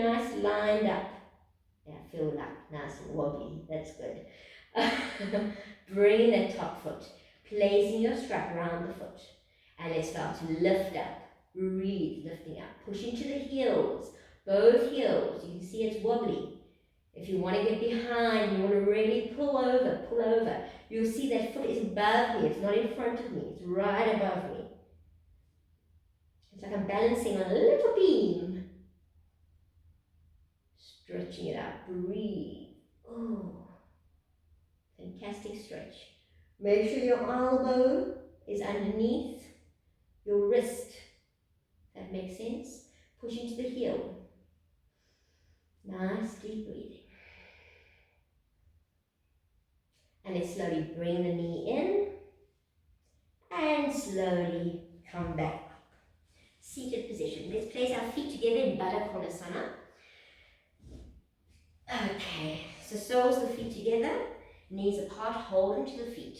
nice lined up. Yeah, feel like nice and wobbly. That's good. Bring that top foot, placing your strap around the foot, and let's start to lift up. Breathe, lifting up. Push into the heels, both heels. You can see it's wobbly. If you want to get behind, you want to really pull over. You'll see that foot is above me. It's not in front of me. It's right above me. It's like I'm balancing on a little beam. Stretching it out. Breathe. Oh, fantastic stretch. Make sure your elbow is underneath your wrist. That makes sense? Push into the heel. Nice deep breathing. And then slowly bring the knee in and slowly come back up. Seated position. Let's place our feet together in Baddha Konasana. Okay, so soles the feet together, knees apart, hold into the feet,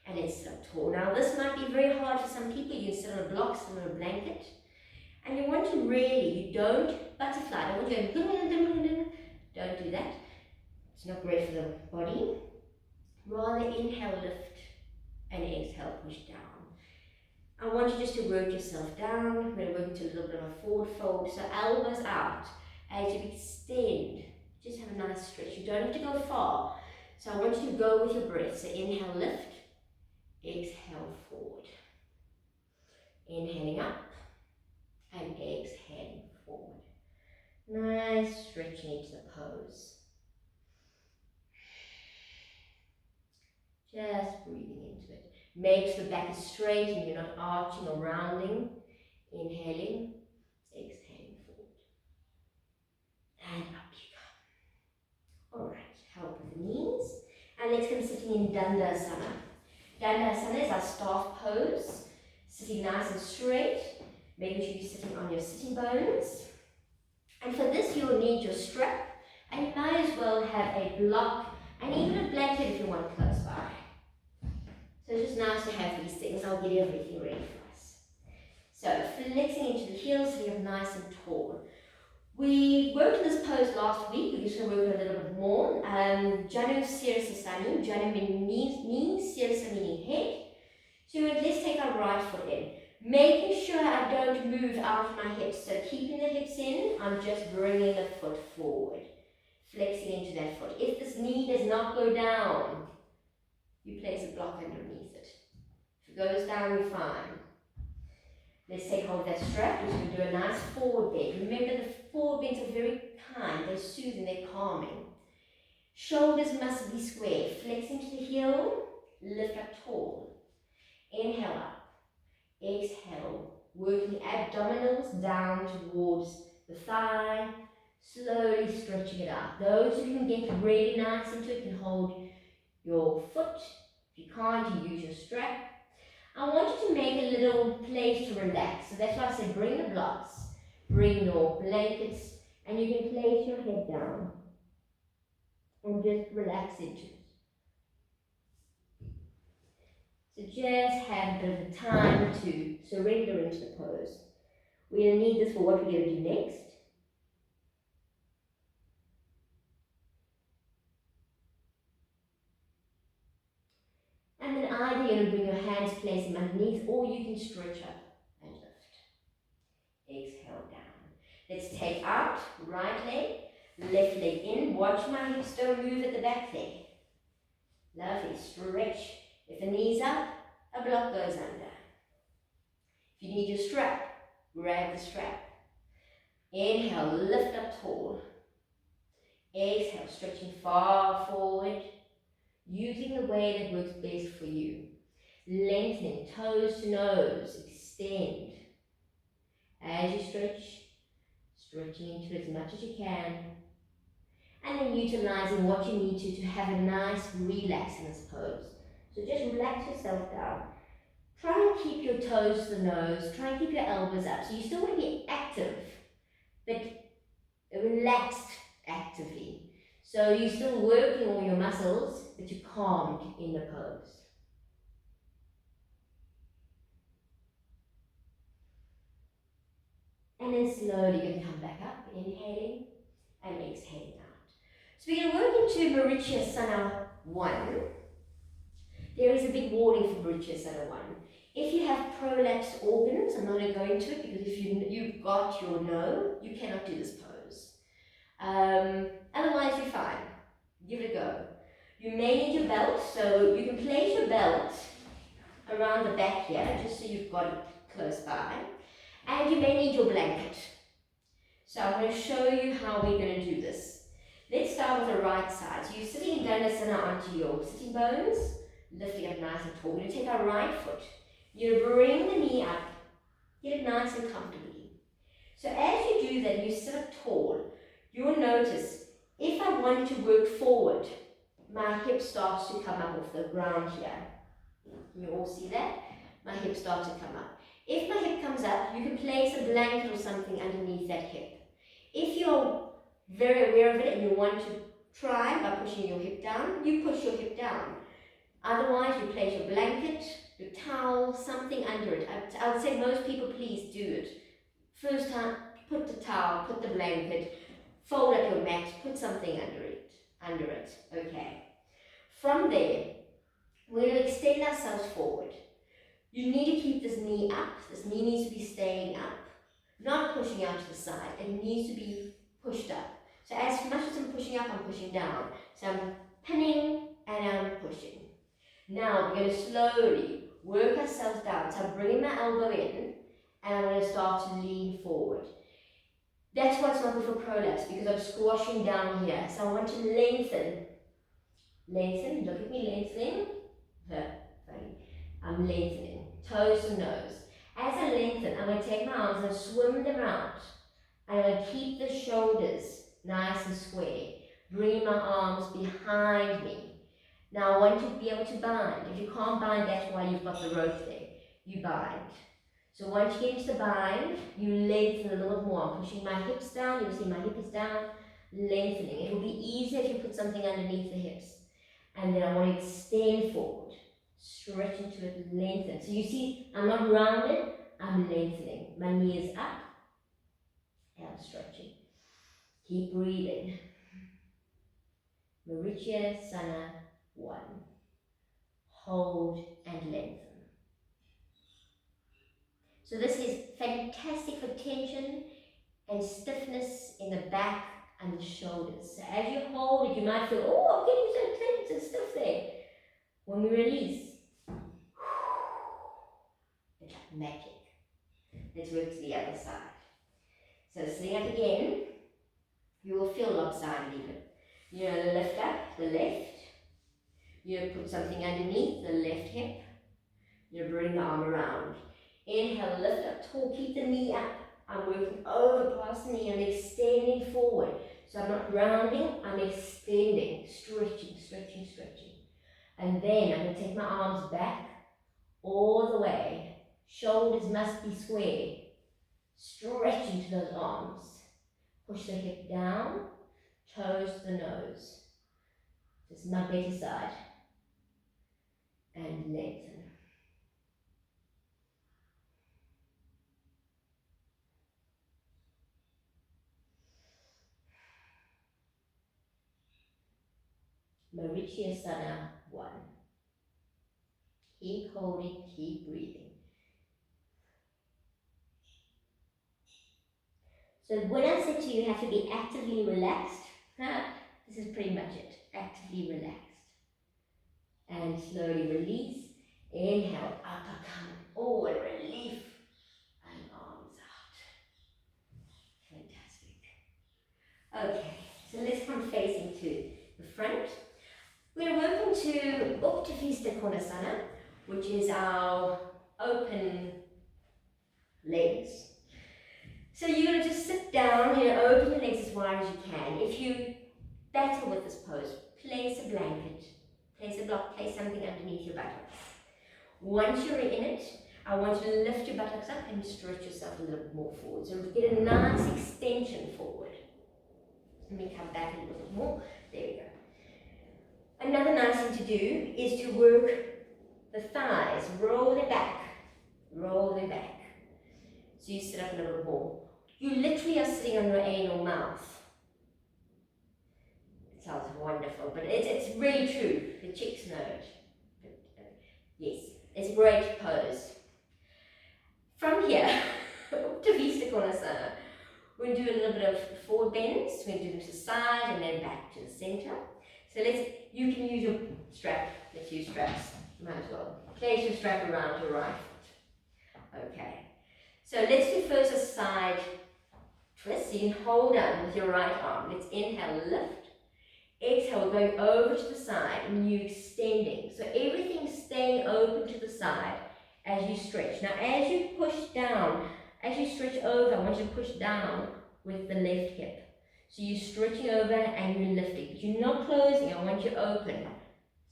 and then sit up tall. Now this might be very hard for some people. You can sit on a block, sit on a blanket, and you want to really, you don't butterfly, don't do that. It's not great for the body. Rather inhale, lift, and exhale, push down. I want you just to work yourself down. We're going to work into a little bit of a forward fold, so elbows out as you extend. Just have a nice stretch. You don't have to go far. So I want you to go with your breath. So inhale, lift, exhale, forward. Inhaling up and exhaling forward. Nice stretching into the pose. Just breathing into it. Make sure the back is straight and you're not arching or rounding. Inhaling, exhaling forward. And up you go. Alright, help with the knees. And let's come sitting in Dandasana. Dandasana is our staff pose. Sitting nice and straight. Making sure you're sitting on your sitting bones. And for this you'll need your strap. And you might as well have a block and even a blanket if you want close by. So it's just nice to have these things. I'll get everything ready for us. So flexing into the heels so you're nice and tall. We worked in this pose last week. We're just going to work a little bit more. Janu Sirasasani. Janu meaning knee, Sirasa meaning head. So let's take our right foot in. Making sure I don't move out of my hips. So keeping the hips in, I'm just bringing the foot forward. Flexing into that foot. If this knee does not go down, you place a block underneath it. If it goes down, you're fine. Let's take hold of that strap. We're going to do a nice forward bend. Remember, the forward bends are very kind. They're soothing, they're calming. Shoulders must be square. Flex into the heel, lift up tall. Inhale up. Exhale. Working abdominals down towards the thigh. Slowly stretching it out. Those who can get really nice into it can hold your foot. If you can't, you use your strap. I want you to make a little place to relax. So that's why I said bring the blocks, bring your blankets, and you can place your head down and just relax into it. So just have a bit of time to surrender into the pose. We'll need this for what we're going to do next. And then either you're going to bring your hands, place them underneath, or you can stretch up and lift. Exhale down. Let's take out right leg, left leg in. Watch my hips don't move at the back leg. Lovely. Stretch. If the knee's up, a block goes under. If you need your strap, grab the strap. Inhale, lift up tall. Exhale, stretching far forward. Using the way that works best for you. Lengthening, toes to nose, extend. As you stretch, stretching into it as much as you can. And then utilizing what you need to have a nice relax in this pose. So just relax yourself down. Try and keep your toes to the nose, try and keep your elbows up. So you still want to be active, but relaxed actively. So you're still working all your muscles, but you're calmed in the pose. And then slowly you can come back up, inhaling exhaling out. So we're going to work into Marichyasana 1. There is a big warning for Marichyasana 1. If you have prolapsed organs, I'm not going to go into it because if you've got your no, you cannot do this pose. Otherwise, you're fine. Give it a go. You may need your belt, so you can place your belt around the back here, just so you've got it close by. And you may need your blanket. So I'm going to show you how we're going to do this. Let's start with the right side. So you're sitting in Dandasana onto your sitting bones, lifting up nice and tall. We're going to take our right foot. You bring the knee up, get it nice and comfortably. So as you do that, you sit up tall. You'll notice, if I want to work forward, my hip starts to come up off the ground here. Can you all see that? My hip starts to come up. If my hip comes up, you can place a blanket or something underneath that hip. If you're very aware of it and you want to try by pushing your hip down, you push your hip down. Otherwise, you place your blanket, your towel, something under it. I would say most people, please do it. First time, put the towel, put the blanket, fold up your mat, put something under it. Okay. From there, we're going to extend ourselves forward. You need to keep this knee up. This knee needs to be staying up, not pushing out to the side. It needs to be pushed up. So as much as I'm pushing up, I'm pushing down. So I'm pinning and I'm pushing. Now we're going to slowly work ourselves down. So I'm bringing my elbow in and I'm going to start to lean forward. That's what's not good for prolapse, because I'm squashing down here. So I want to lengthen. Lengthen, look at me lengthening. Funny. I'm lengthening. Toes to nose. As I lengthen, I'm going to take my arms and swim them out. I'm going to keep the shoulders nice and square. Bring my arms behind me. Now I want you to be able to bind. If you can't bind, that's why you've got the rope there. You bind. So once you get into the bind, you lengthen a little bit more. I'm pushing my hips down. You'll see my hip is down. Lengthening. It will be easier if you put something underneath the hips. And then I want to extend forward. Stretch into it, lengthen. So you see, I'm not rounded, I'm lengthening. My knee is up, and I'm stretching. Keep breathing. Marichyasana 1. Hold and lengthen. So this is fantastic for tension and stiffness in the back and the shoulders. So as you hold it, you might feel, oh, I'm getting so tense and stiff there. When we release, it's like magic. Let's work to the other side. So sitting up again, you will feel lopsided even. You're going to lift up the left. You're going to put something underneath the left hip. You're going to bring the arm around. Inhale, lift up tall, keep the knee up. I'm working over past the knee, I'm extending forward. So I'm not rounding, I'm extending, stretching, stretching, stretching. And then I'm going to take my arms back all the way. Shoulders must be square. Stretch into those arms. Push the hip down, toes to the nose. This is my better side. And lengthen. Marichyasana 1. Keep holding, keep breathing. So when I said to you, you have to be actively relaxed, this is pretty much it. Actively relaxed. And slowly release. Inhale, upper come. Oh, and relief. And arms out. Fantastic. Okay, so let's come facing to the front. We're going to work into Utthapista Konasana, which is our open legs. So you're going to just sit down, open your legs as wide as you can. If you battle with this pose, place a blanket, place a block, place something underneath your buttocks. Once you're in it, I want you to lift your buttocks up and stretch yourself a little bit more forward. So get a nice extension forward. Let me come back a little bit more. There we go. Another nice thing to do is to work the thighs, roll them back, roll them back. So you sit up a little bit more. You literally are sitting on your anal mouth. sounds wonderful, but it's really true. The chicks know it. But, yes, it's a great pose. From here, to Vista Konasana, we're going to do a little bit of forward bends. We're going to do them to the side and then back to the center. So you can use your strap. Let's use straps. Might as well. Place your strap around your right foot. Okay. So let's do first a side twist. So you can hold on with your right arm. Let's inhale, lift. Exhale, going over to the side and you extending. So everything's staying open to the side as you stretch. Now as you push down, as you stretch over, I want you to push down with the left hip. So you're stretching over and you're lifting. But you're not closing, I want you open.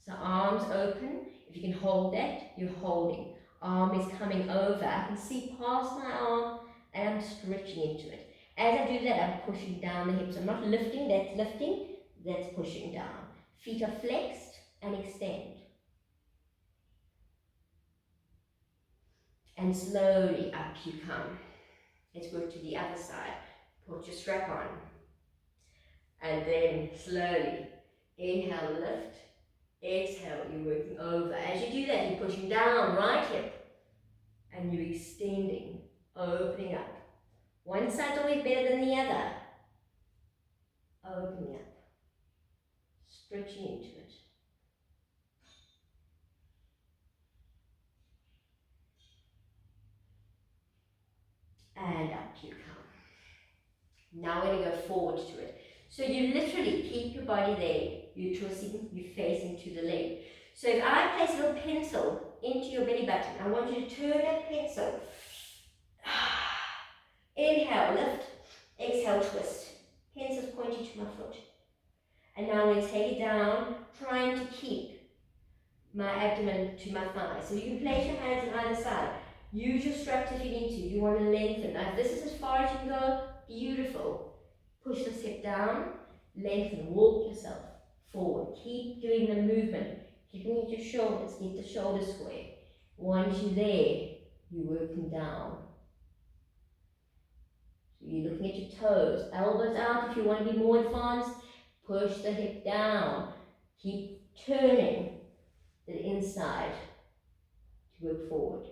So arms open. If you can hold that, you're holding. Arm is coming over. I can see past my arm and I'm stretching into it. As I do that, I'm pushing down the hips. I'm not lifting, that's pushing down. Feet are flexed and extend. And slowly up you come. Let's work to the other side. Put your strap on. And then slowly, inhale, lift. Exhale, you're working over. As you do that, you're pushing down, right hip. And you're extending, opening up. One side's always better than the other. Opening up. Stretching into it. And up you come. Now we're going to go forward to it. So you literally keep your body there. You're twisting, you're facing to the leg. So if I place a little pencil into your belly button, I want you to turn that pencil. Inhale, lift. Exhale, twist. Pencil's pointing to my foot. And now I'm going to take it down, trying to keep my abdomen to my thighs. So you can place your hands on either side. Use your straps if you need to. You want to lengthen. Now if this is as far as you can go, beautiful. Push the hip down, lengthen, walk yourself forward. Keep doing the movement. Keep looking at your shoulders, get the shoulders square. Once you're there, you're working down. So you're looking at your toes, elbows out if you want to be more advanced. Push the hip down. Keep turning the inside to work forward.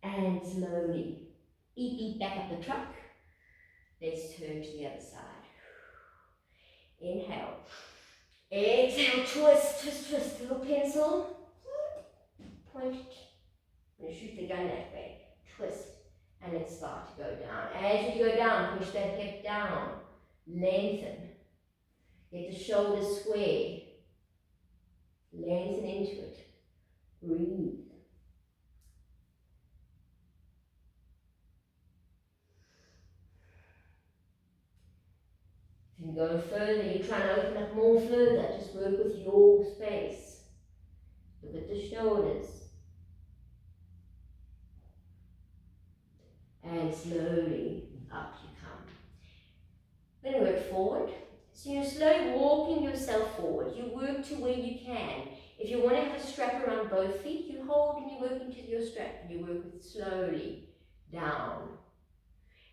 And slowly, eat back up the truck. Let's turn to the other side. Inhale. Exhale, twist. Little pencil. Point. I'm going to shoot the gun that way. Twist. And let's start to go down. As you go down, push that hip down. Lengthen. Get the shoulders square. Lengthen into it. Breathe. If you can go further, you're trying to open up more further. Just work with your space. Look at the shoulders. And slowly up you come. Then work forward. So you're slowly walking yourself forward. You work to where you can. If you want to have a strap around both feet, you hold and you work into your strap. And you work with slowly down.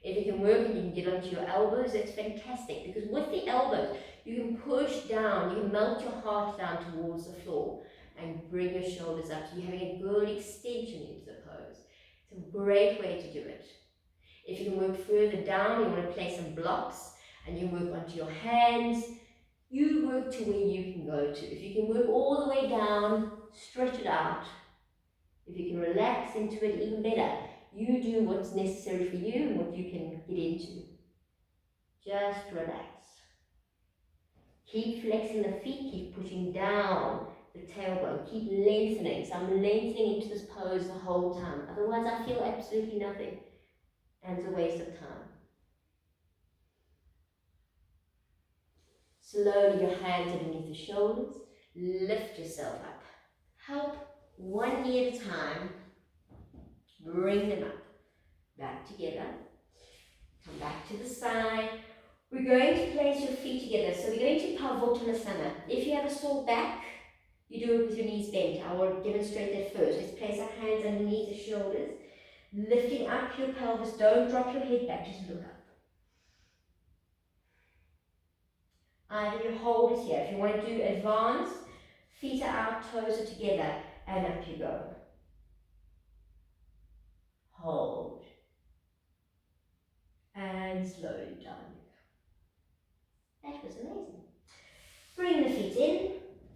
If you can work and you can get onto your elbows, that's fantastic. Because with the elbows, you can push down, you can melt your heart down towards the floor and bring your shoulders up. So you're having a good extension into the pose. It's a great way to do it. If you can work further down, you want to place some blocks and you work onto your hands. You work to where you can go to. If you can work all the way down, stretch it out. If you can relax into it, even better. You do what's necessary for you and what you can get into. Just relax. Keep flexing the feet, keep pushing down the tailbone, keep lengthening. So I'm lengthening into this pose the whole time. Otherwise I feel absolutely nothing and it's a waste of time. Slowly your hands underneath the shoulders, lift yourself up. Help one knee at a time. Bring them up, back together, come back to the side. We're going to place your feet together. So we're going to Pavottanasana. If you have a sore back, you do it with your knees bent. I will demonstrate that first. Let's place our hands underneath the shoulders. Lifting up your pelvis, don't drop your head back, just look up. Either you hold it here. If you want to do advanced, feet are out, toes are together, and up you go. Hold. And slowly down. That was amazing. Bring the feet in,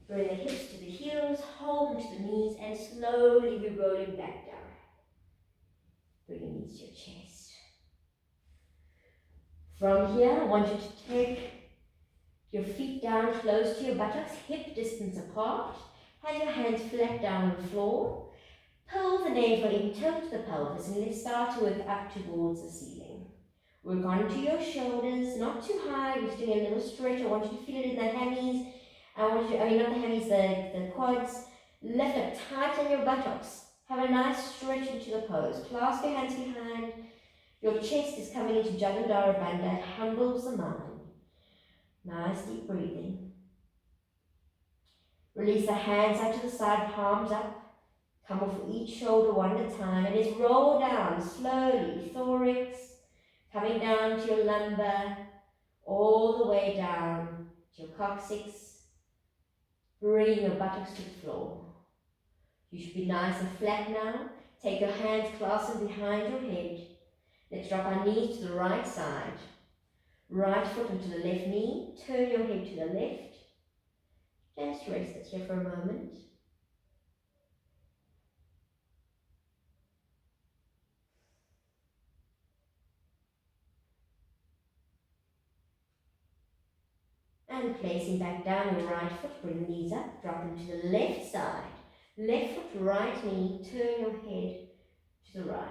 bring the hips to the heels, hold them to the knees, and slowly we're rolling back down. Bring your knees to your chest. From here, I want you to take your feet down close to your buttocks, hip distance apart. Have your hands flat down on the floor. Pull the navel in, tilt the pelvis, and let's start to work up towards the ceiling. Work onto your shoulders, not too high. We're just doing a little stretch. I want you to feel it in the hammies. Not the hammies, the quads. Lift up, tighten your buttocks. Have a nice stretch into the pose. Clasp your hands behind. Your chest is coming into Jadandhara Bandha. It humbles the mind. Nice deep breathing. Release the hands out to the side, palms up. Come off each shoulder one at a time, and just roll down slowly. Thorax, coming down to your lumbar, all the way down to your coccyx. Bring your buttocks to the floor. You should be nice and flat now. Take your hands clasped behind your head. Let's drop our knees to the right side. Right foot into the left knee. Turn your head to the left. Just rest it here for a moment. And placing back down your right foot, bring the knees up, drop them to the left side. Left foot, right knee, turn your head to the right.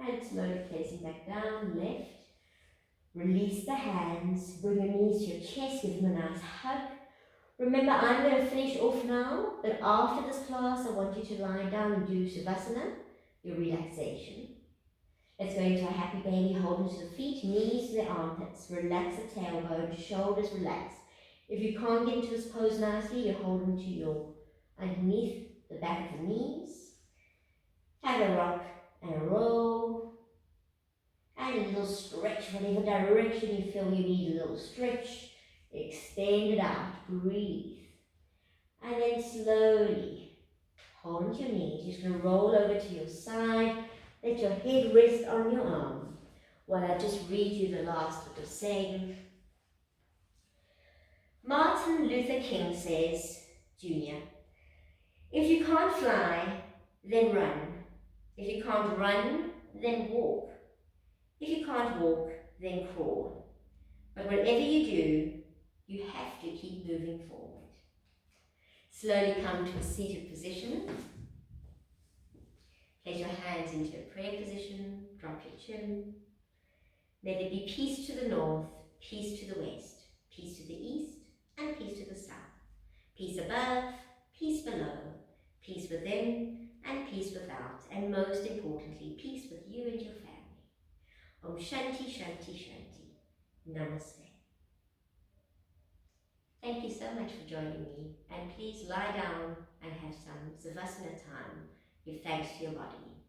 And slowly placing back down, left. Release the hands, bring your knees to your chest, give them a nice hug. Remember, I'm going to finish off now, but after this class, I want you to lie down and do Savasana, your relaxation. Let's go into a happy baby, hold into the feet, knees to the armpits, relax the tailbone, shoulders relax. If you can't get into this pose nicely, you hold into your underneath the back of the knees. Have a rock and a roll. And a little stretch, whatever direction you feel you need a little stretch. Extend it out, breathe. And then slowly hold onto your knees. You're just going to roll over to your side. Let your head rest on your arm while I just read you the last little saying. Martin Luther King says, Jr., if you can't fly, then run. If you can't run, then walk. If you can't walk, then crawl. But whatever you do, you have to keep moving forward. Slowly come to a seated position. Place your hands into a prayer position, drop your chin. May there be peace to the north, peace to the west, peace to the east, and peace to the south. Peace above, peace below, peace within, and peace without, and most importantly, peace with you and your family. Om Shanti, Shanti, Shanti. Namaste. Thank you so much for joining me, and please lie down and have some Savasana time. Give thanks to your body.